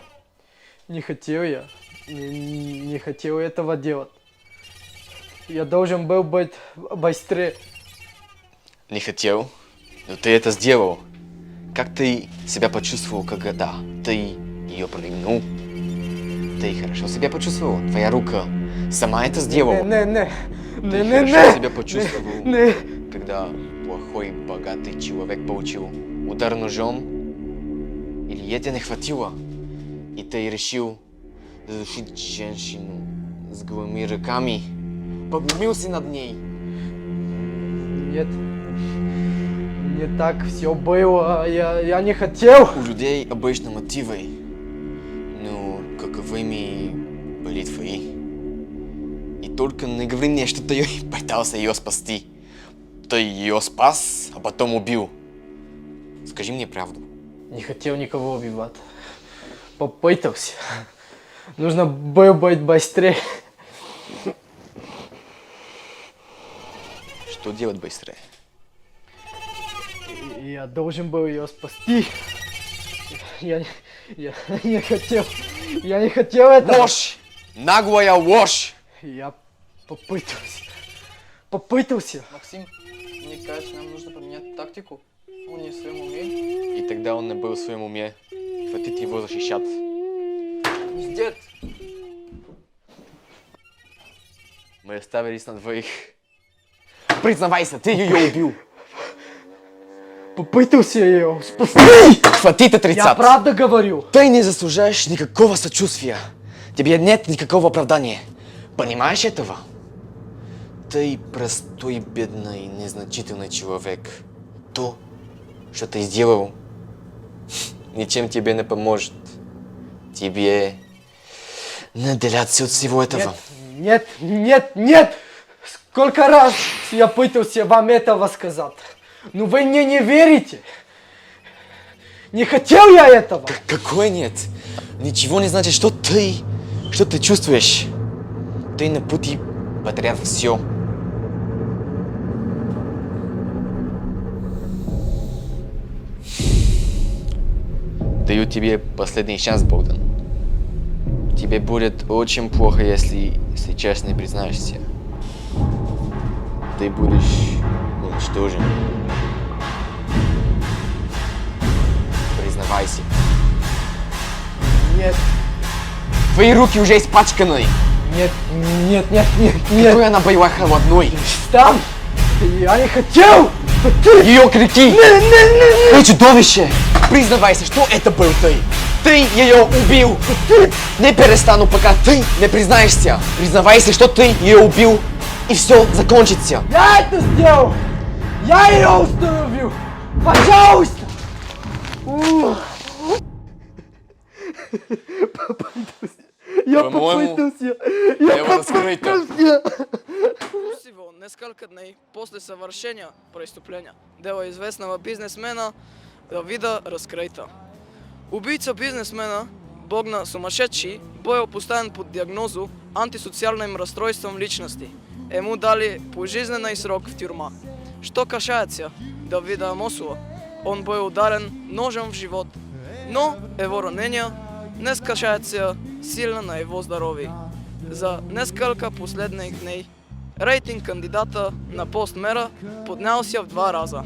Не хотел я. Не хотел этого делать. Я должен был быть быстрее. Не хотел, но ты это сделал. Как ты себя почувствовал, когда ты ее проигнул? Ты хорошо себя почувствовал? Твоя рука сама это сделала? Ты хорошо себя почувствовал, когда плохой, богатый человек получил удар ножом? Или это не хватило, и ты решил задушить женщину с голыми руками? Поглумился над ней? Нет. Не так все было. Я не хотел. У людей обычно мотивы. Ну, каковыми были твои? И только не говори мне, что ты пытался ее спасти. Ты ее спас, а потом убил. Скажи мне правду. Не хотел никого убивать. Попытался. Нужно было быть быстрее. Что делать быстрее? Я должен был ее спасти. Я не хотел. Я не хотел этого. Ложь! Наглая ложь! Я Попытал си. Максим, мне кажется, нам нужно поменять тактику. Он не в своем уме. И тогда он не был в своем уме. Хватит его защищать. Пиздец! Мы оставились на двоих. Признавайся, ты ее убил. Попытался ее спасти. Хватит отрицать! Я правда говорю. Ты не заслужаешь никакого сочувствия. Тебе нет никакого оправдания. Понимаешь этого? Ты простой, бедный, незначительный человек. То, что ты сделал, ничем тебе не поможет. Тебе не отделяться от всего этого. Нет, нет, нет! Сколько раз я пытался вам этого сказать, но вы мне не верите. Не хотел я этого. Какой нет? Ничего не значит, что ты чувствуешь. Ты на пути потерял все. Даю тебе последний шанс, Богдан. Тебе будет очень плохо, если сейчас не признаешься. Ты будешь уничтожен. Признавайся. Нет. Твои руки уже испачканы. Нет, нет, нет, нет, нет. Какой она была холодной. Там! Я не хотел! Ее крики! Ты чудовище! Признавайся, что это был ты! Ты ее убил! Не перестану, пока ты не признаешься! Признавайся, что ты ее убил, и все закончится! Я это сделал! Я ее установил! Пожалуйста! Я попытался! Я попытался! Всего несколько дней после совершения преступления дело известного бизнесмена Давида раскрыто. Убийца бизнесмена, Богдан сумасшедший, был поставен под диагнозу антисоциальным расстройством личности. Ему дали пожизненный срок в тюрьма. Что касается Давида Амосова, он был ударен ножом в живот, но его ранение не сказывается сильно на его здоровье. За несколько последних дней рейтинг кандидата на пост мэра поднялся в 2 раза.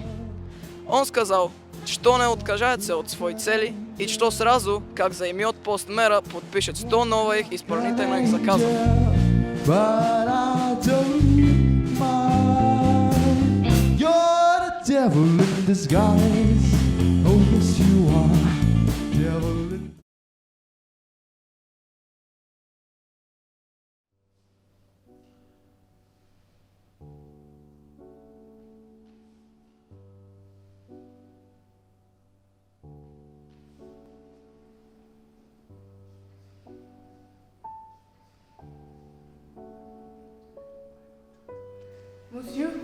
Он сказал, что не откажется от своей цели и что сразу, как займет пост мэра, подпишет 100 новых исполнительных заказов.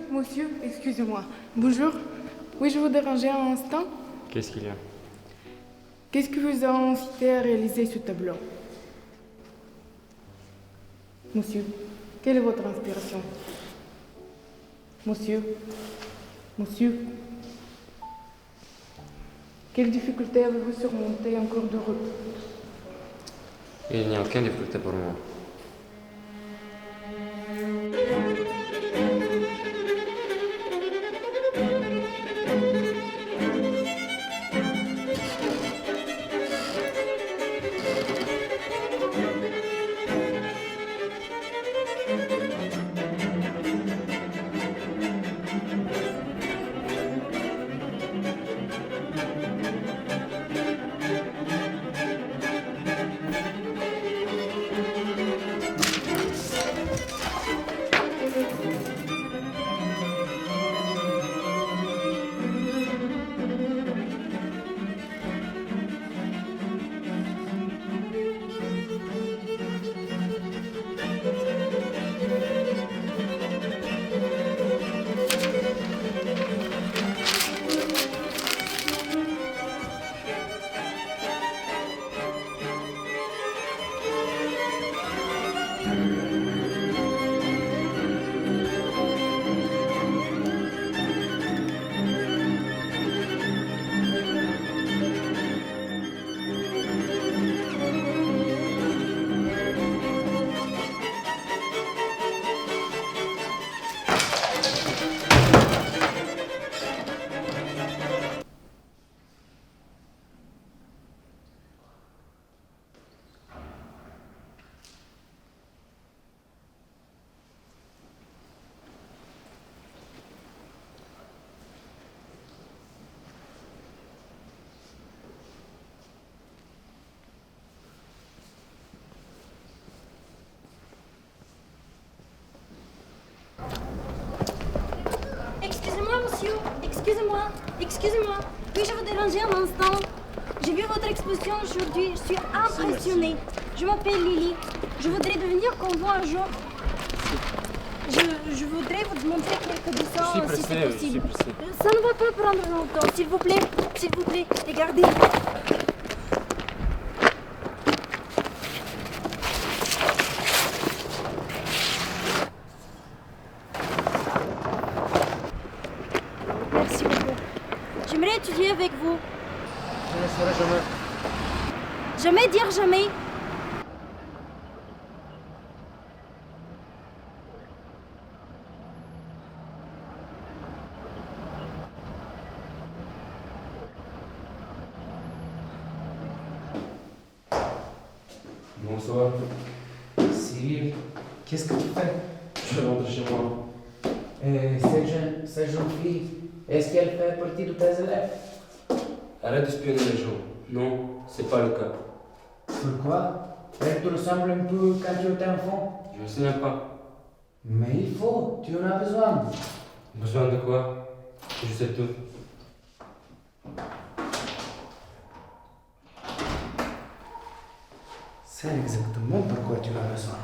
Monsieur, excusez-moi. Bonjour. Oui, je vous déranger un instant. Qu'est-ce qu'il y a? Qu'est-ce que vous a incité à réaliser ce tableau? Monsieur, quelle est votre inspiration? Monsieur, quelles difficultés avez-vous surmontées en cours de route? Il n'y a aucune difficulté pour moi. Excusez-moi, excusez-moi. Puis-je vous déranger un instant? J'ai vu votre exposition aujourd'hui, je suis impressionnée. Je m'appelle Lily. Je voudrais devenir comme vous un jour. Je voudrais vous montrer quelques dessins si c'est possible. Ça ne va pas prendre longtemps, s'il vous plaît, regardez. Merci beaucoup. J'aimerais étudier avec vous. Je ne serai jamais. Jamais dire jamais. Bonsoir. Cyril, qu'est-ce que tu fais? Je rentre chez moi. Et cette jeune fille, est-ce qu'elle fait partie de tes élèves? Arrête d'espionner les gens. Non, c'est pas le cas. Pourquoi? Elle te ressemble un peu quand tu étais enfant. Je ne sais pas. Mais il faut, tu en as besoin. Besoin de quoi? Je sais tout. C'est exactement pourquoi tu as besoin.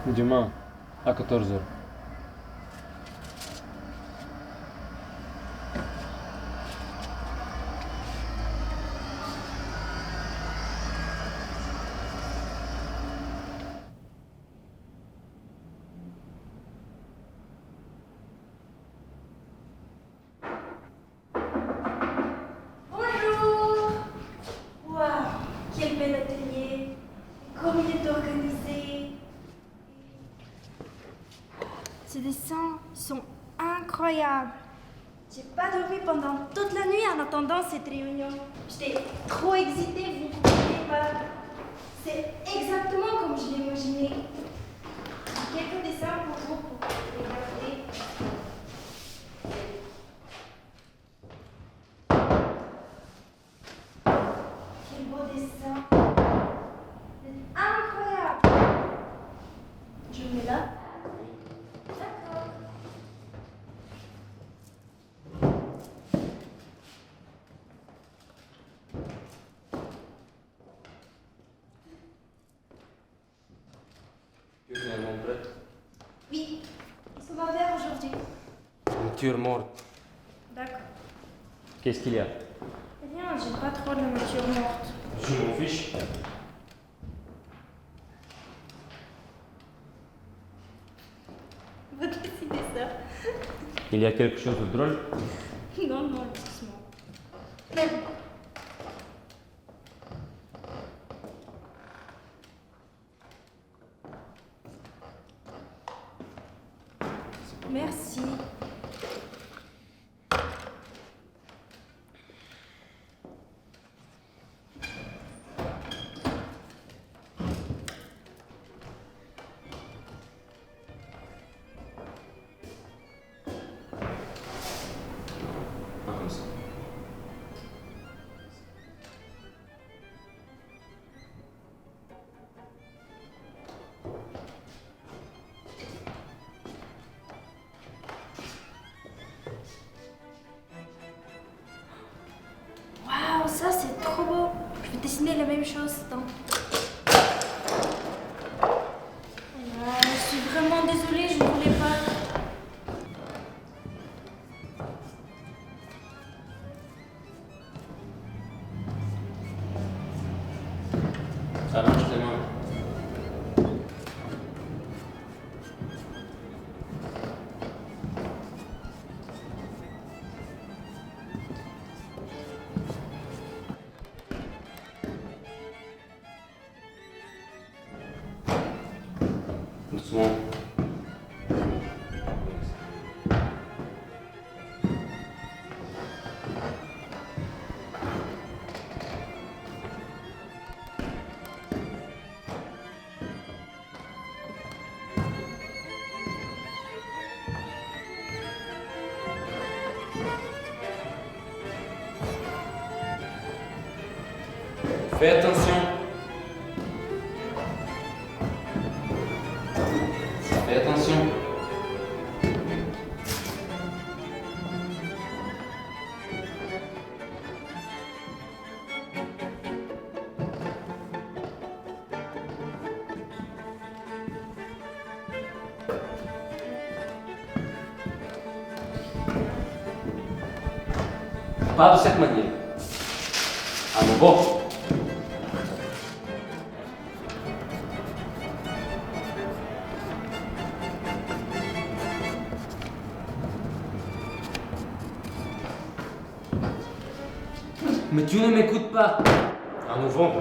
Demain, à 14h. Bonjour. Waouh, quel bel atelier. Comme il est organisé. Ces dessins sont incroyables. J'ai pas dormi pendant toute la nuit en attendant cette réunion. J'étais trop excitée, vous ne comprenez pas. C'est exactement comme je l'imaginais. J'ai quelques dessins pour vous pour regarder. Quel beau dessin. C'est incroyable. Je le mets là. D'accord. Tu es finalement prête? Oui, ça va faire aujourd'hui. Une tueur morte. D'accord. Qu'est-ce qu'il y a? Rien, j'aime pas trop la nature morte. Je m'en fiche. Va décider ça. Il y a quelque chose de drôle? Non, non, doucement. Merci. Pas comme ça. Waouh, ça c'est trop beau. Je vais dessiner la même chose. Attends. Je suis vraiment désolée, je voulais Fais attention. Fais attention. Pas de cette manière. À nouveau. Mais tu ne m'écoutes pas. À nouveau.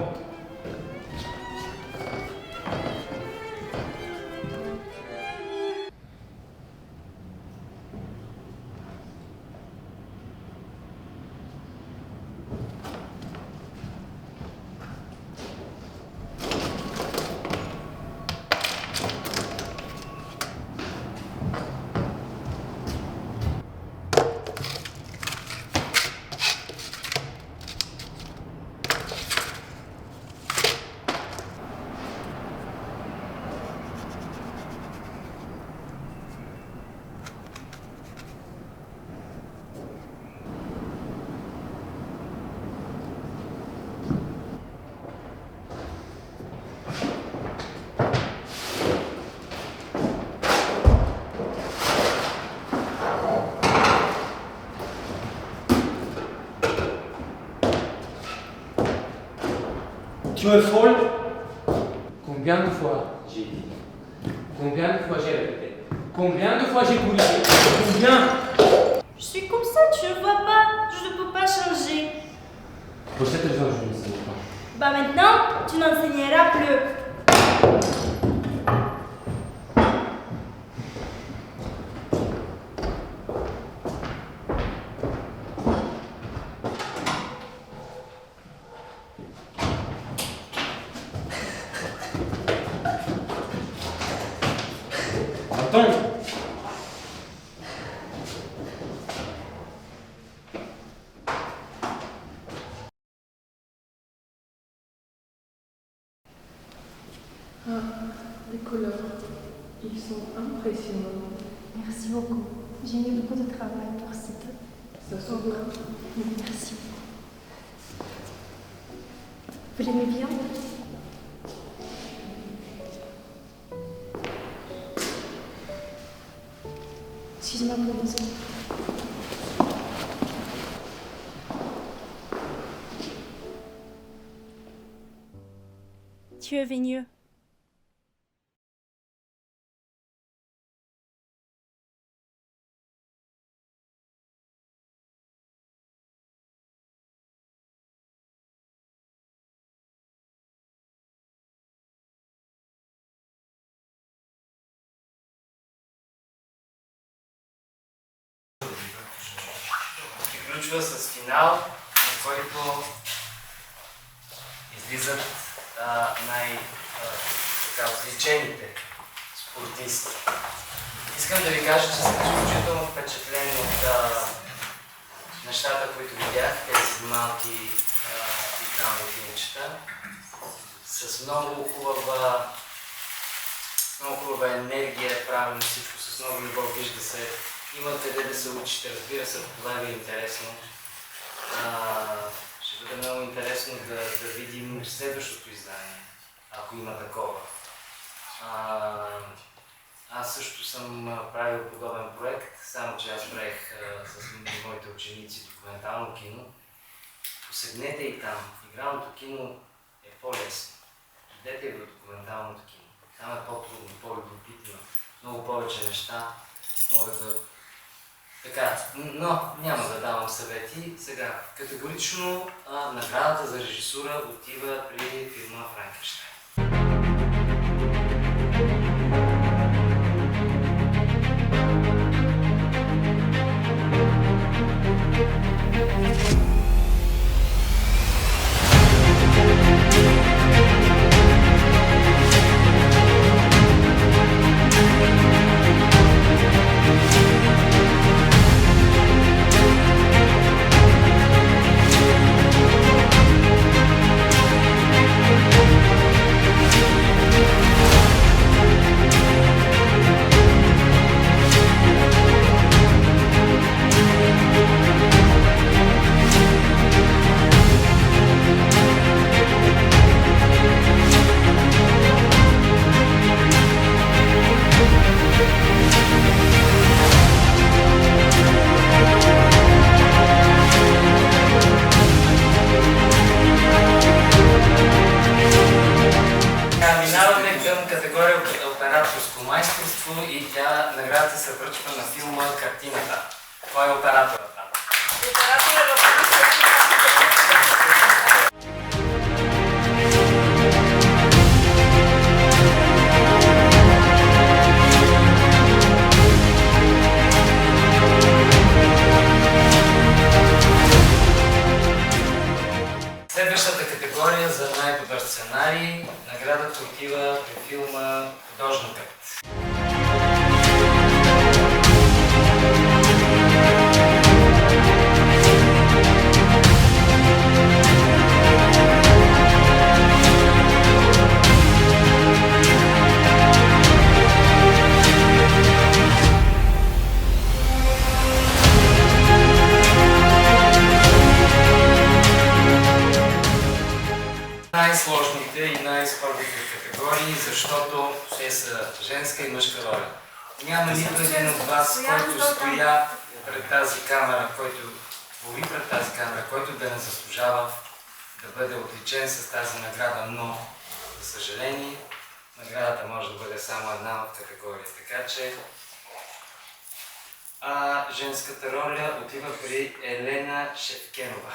Tu es folle? Combien de fois j'ai dit? Combien de fois j'ai répété? Combien de fois j'ai corrigé? Combien? Je suis comme ça, tu ne vois pas. Je ne peux pas changer. Pour cette raison, je ne sais pas. Bah maintenant, tu n'enseigneras plus. Attends. Ah, les couleurs, ils sont impressionnants. Merci beaucoup. J'ai mis beaucoup de travail pour cette... Ça se voit. Merci. Vous l'aimez bien? Excuse-moi pour les autres. Tu es venu. Приключва с финал, на който излизат най-отличените спортисти. Искам да ви кажа, че съм изключително впечатлен от нещата, които видях, тези малки игрални филмчета, с много хубава енергия, правено всичко, с много любов, вижда се. Има къде да се учите, разбира се, това ви е интересно. Ще бъде много интересно да видим следващото издание, ако има такова. Аз също съм правил подобен проект, само че аз правих с моите ученици документално кино. Поседнете и там. Игралното кино е по-лесно. Идете и в документалното кино. Там е по-трудно, по-любопитно, много повече неща могат да... Така, но няма да давам съвети. Сега, категорично наградата за режисура отива при филма Франкенщайн. Това е оператора там. Следващата категория за най-добър сценарий, наградата отива при филма Художникът. Най-сложните и най-спорните категории, защото те са женска и мъжка роля. Няма нито един от вас, който стоя пред тази камера, който говори пред тази камера, който да не заслужава да бъде отличен с тази награда, но, за съжаление, наградата може да бъде само една от категории. Така че женската роля отива при Елена Шевкенова.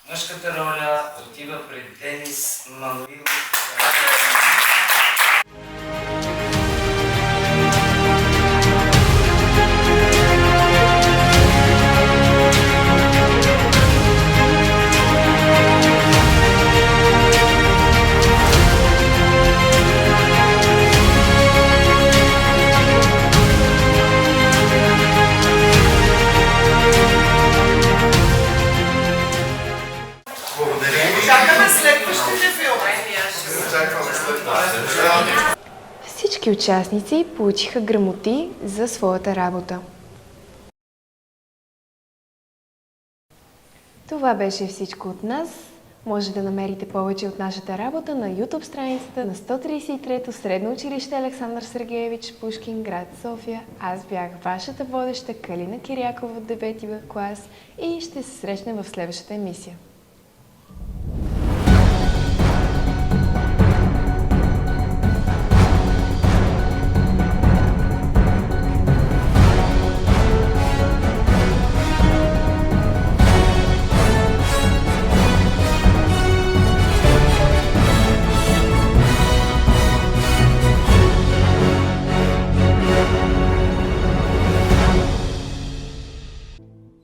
Мъжката роля отива пред Денис Мануил. Всички участници получиха грамоти за своята работа. Това беше всичко от нас. Може да намерите повече от нашата работа на YouTube страницата на 133-то Средно училище Александър Сергеевич Пушкин, град София. Аз бях вашата водеща Калина Кирякова от 9-ти клас и ще се срещнем в следващата емисия.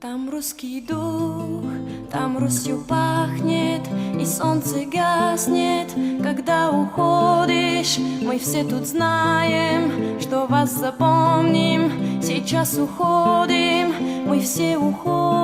Там русский дух, там Русью пахнет, и солнце гаснет, когда уходишь. Мы все тут знаем, что вас запомним, сейчас уходим, мы все уходим.